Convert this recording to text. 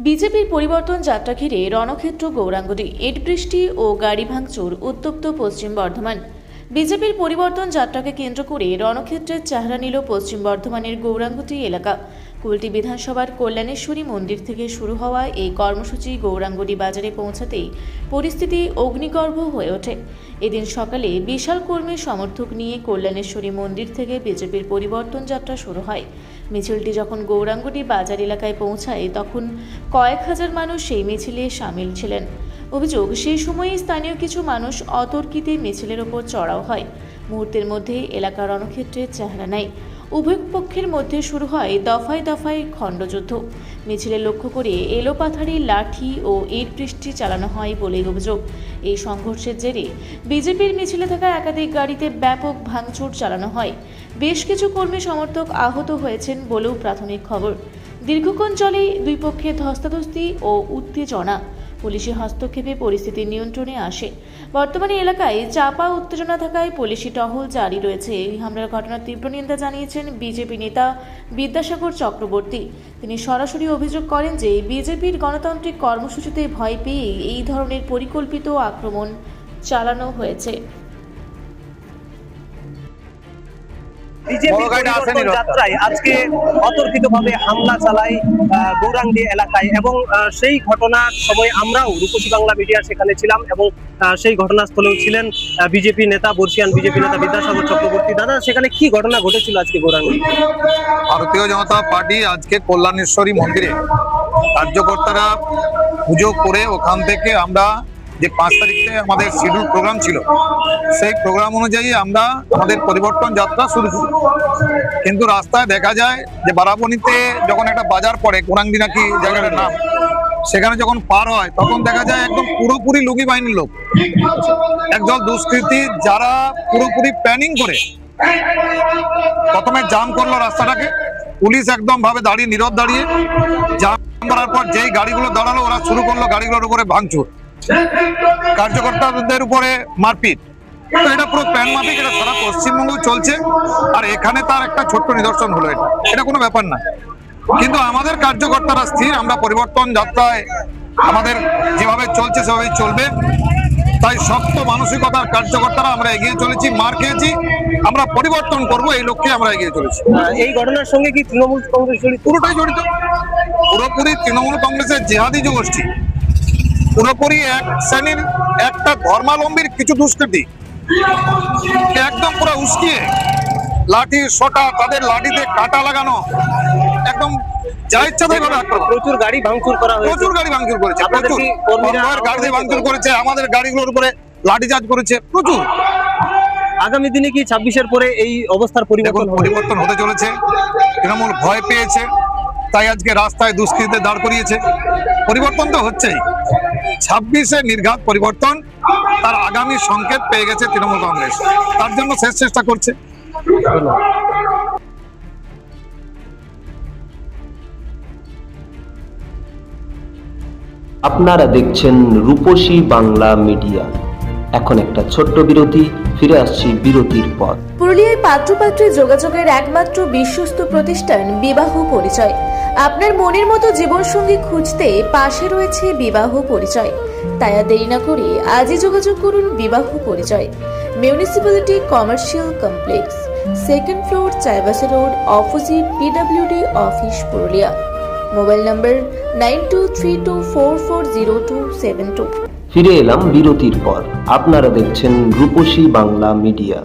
বিজেপির পরিবর্তন যাত্রা ঘিরে রণক্ষেত্র গৌরাঙ্গটি, ইট বৃষ্টি ও গাড়ি ভাঙচুর উত্তপ্ত পশ্চিম বর্ধমান। বিজেপির পরিবর্তন যাত্রাকে কেন্দ্র করে রণক্ষেত্রের চেহারা নিল পশ্চিম বর্ধমানের গৌরাঙ্গটি এলাকা। কুলটি বিধানসভার কল্যাণেশ্বরী মন্দির থেকে শুরু হওয়া এই কর্মসূচি গৌরাঙ্গটি বাজারে পৌঁছাতেই পরিস্থিতি অগ্নিগর্ভ হয়ে ওঠে। এদিন সকালে বিশাল কর্মী সমর্থক নিয়ে কল্যাণেশ্বরী মন্দির থেকে বিজেপির পরিবর্তন যাত্রা শুরু হয়। মিছিলটি যখন গৌরাঙ্গটি বাজার এলাকায় পৌঁছায় তখন কয়েক হাজার মানুষ সেই মিছিলে সামিল ছিলেন। অভিযোগ, সেই সময়ে স্থানীয় কিছু মানুষ অতর্কিতে মিছিলের ওপর চড়াও হয়। মুহূর্তের মধ্যে এলাকার রণক্ষেত্রের চেহারা নেয়। উভয় পক্ষের মধ্যে শুরু হয় দফায় দফায় খণ্ডযুদ্ধ। মিছিলে লক্ষ্য করে এলোপাথারি লাঠি ও ইট বৃষ্টি চালানো হয় বলে অভিযোগ। এই সংঘর্ষের জেরে বিজেপির মিছিলে থাকা একাধিক গাড়িতে ব্যাপক ভাঙচুর চালানো হয়। বেশ কিছু কর্মী সমর্থক আহত হয়েছেন বলেও প্রাথমিক খবর। দীর্ঘক্ষণ চলে দুই পক্ষের ধস্তাধস্তি ও উত্তেজনা। পুলিশের হস্তক্ষেপে পরিস্থিতি নিয়ন্ত্রণে আসে। বর্তমানে এলাকায় চাপা উত্তেজনা থাকায় পুলিশি টহল জারি রয়েছে। এই হামলার ঘটনার তীব্র নিন্দা জানিয়েছেন বিজেপি নেতা বিদ্যাসাগর চক্রবর্তী। তিনি সরাসরি অভিযোগ করেন যে বিজেপির গণতান্ত্রিক কর্মসূচিতে ভয় পেয়ে এই ধরনের পরিকল্পিত আক্রমণ চালানো হয়েছে। যাত্রায় আজকে অতর্কিতভাবে হামলা চালায় গৌরাঙ্গি এলাকায় এবং সেই ঘটনার সময় আমরাও রূপসী বাংলা মিডিয়া সেখানে ছিলাম এবং সেই ঘটনাস্থলেও ছিলেন বিজেপি নেতা, বর্ষিয়ান বিজেপি নেতা বিদ্যাসাগর চক্রবর্তী। দাদা, সেখানে কি ঘটনা ঘটেছিল আজকে গৌরাঙ্গি? ভারতীয় জনতা পার্টি আজকে কল্যাণেশ্বরী মন্দিরে কার্যকর্তারা পুজো করে ওখান থেকে আমরা যে 5 তারিখে আমাদের শিডিউল প্রোগ্রাম ছিল সেই প্রোগ্রাম অনুযায়ী আমরা আমাদের পরিবর্তন যাত্রা শুরু করি। কিন্তু রাস্তায় দেখা যায় যে বারাবণীতে যখন একটা বাজার পড়ে, গোরাঙ্গি নাকি জায়গাটার নাম, সেখানে যখন পার হয় তখন দেখা যায় একদম পুরোপুরি লুঙ্গি বাহিনীর লোক, একদল দুষ্কৃতী যারা পুরোপুরি প্ল্যানিং করে প্রথমে জাম করলো রাস্তাটাকে। পুলিশ একদম ভাবে দাঁড়িয়ে নীরব দাঁড়িয়ে জাম করার পর যেই গাড়িগুলো দাঁড়ালো ওরা শুরু করলো গাড়িগুলোর উপরে ভাঙচুর, কার্যকর্তাদের উপরে মারপিট। তো এটা পুরো প্ল্যান মাফিক, এটা সারা পশ্চিমবঙ্গ চলছে। আর এখানে তার একটা ছোট্ট নিদর্শন হলো, এটা কোনো ব্যাপার না। কিন্তু আমাদের কার্যকর্তারা স্থির, আমরা পরিবর্তন যাত্রায় আমাদের যেভাবে চলছে সেভাবেই চলবে। তাই শক্ত মানসিকতার কার্যকর্তারা আমরা এগিয়ে চলেছি। মার খেয়েছি, আমরা পরিবর্তন করব এই লক্ষ্যে আমরা এগিয়ে চলেছি। এই ঘটনার সঙ্গে কি তৃণমূল কংগ্রেস জড়িত? পুরোটাই জড়িত, পুরোপুরি তৃণমূল কংগ্রেসের জেহাদি গোষ্ঠী, পুরোপুরি এক শ্রেণীর একটা ধর্মাবলম্বীর কিছু দুষ্কৃতী একদম পুরো উস্কিয়ে লাঠি সোটা, তাদের লাঠিতে কাঁটা লাগানো, একদম যা ইচ্ছা তাই ভাবে আক্রমণ। প্রচুর গাড়ি ভাঙচুর করা হয়েছে, প্রচুর গাড়ি ভাঙচুর করেছে, প্রচুর গাড়ি ভাঙচুর করেছে, আমাদের গাড়িগুলোর উপরে লাঠিচার্জ করেছে প্রচুর। আগামী দিনে কি 26-এর পরে এই অবস্থার পরিবর্তন হতে চলেছে? তৃণমূল ভয় পেয়েছে, তাই আজকে রাস্তায় দুষ্কৃতীদের দাঁড় করিয়েছে। পরিবর্তন তো হচ্ছেই, 26-এ নির্ঘাত পরিবর্তন, তার আগামী সংকেত পেয়ে গেছে তৃণমূল কংগ্রেস, তার জন্য শেষ চেষ্টা করছে। আপনারা দেখছেন রূপসী বাংলা মিডিয়া। এখন একটা ছোট্ট বিরতি, ফিরে আসছি বিরতির পর। পুরুলিয়ায় পাত্রপাত্রী যোগাযোগের একমাত্র বিশ্বস্ত প্রতিষ্ঠান বিবাহ পরিচয়। আপনার মনের মতো জীবনসঙ্গী খুঁজতে পাশে রয়েছে বিবাহ পরিচয়। তাই আর দেরি না করে আজই যোগাযোগ করুন বিবাহ পরিচয়। Municipality commercial complex, 2nd floor, Chaibasa road, opposite PWD office, Purulia. Mobile নম্বর 9232440272। ফিরে এলাম বিরতির পর। আপনারা দেখছেন রূপসী বাংলা মিডিয়া।